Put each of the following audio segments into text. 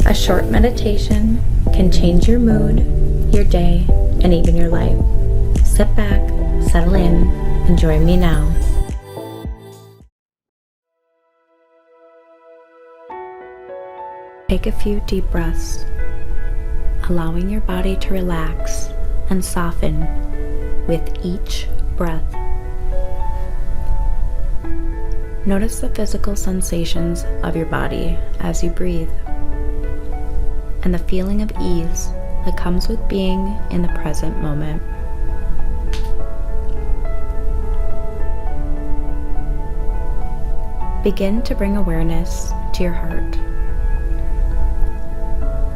A short meditation can change your mood, your day, and even your life. Sit back, settle in, and join me now. Take a few deep breaths, allowing your body to relax and soften with each breath. Notice the physical sensations of your body as you breathe, and the feeling of ease that comes with being in the present moment. Begin to bring awareness to your heart,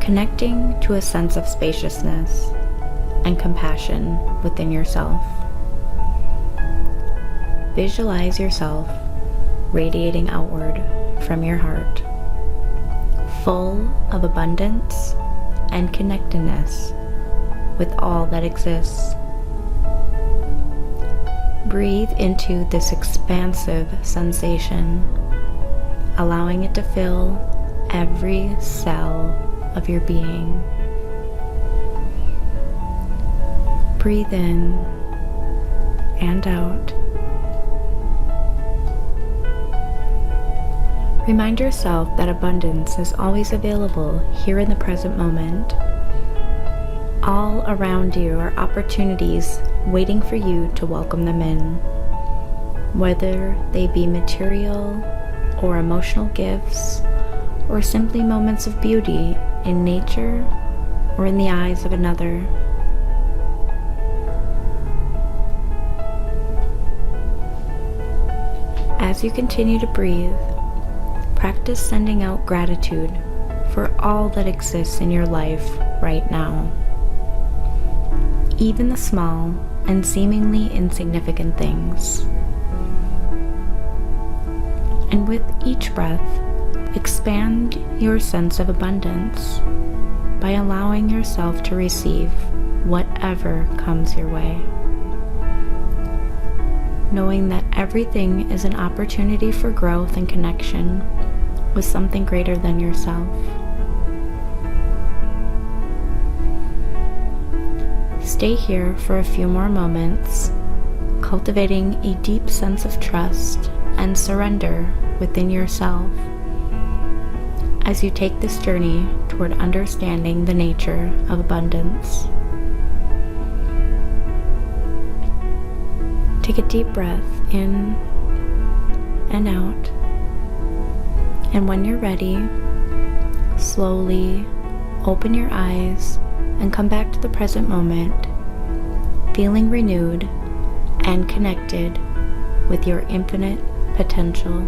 connecting to a sense of spaciousness and compassion within yourself. Visualize yourself radiating outward from your heart, full of abundance and connectedness with all that exists. Breathe into this expansive sensation, allowing it to fill every cell of your being. Breathe in and out. Remind yourself that abundance is always available here in the present moment. All around you are opportunities waiting for you to welcome them in, whether they be material or emotional gifts, or simply moments of beauty in nature or in the eyes of another. As you continue to breathe, practice sending out gratitude for all that exists in your life right now, even the small and seemingly insignificant things. And with each breath, expand your sense of abundance by allowing yourself to receive whatever comes your way, knowing that everything is an opportunity for growth and connection with something greater than yourself. Stay here for a few more moments, cultivating a deep sense of trust and surrender within yourself as you take this journey toward understanding the nature of abundance. Take a deep breath in and out, and when you're ready, slowly open your eyes and come back to the present moment, feeling renewed and connected with your infinite potential.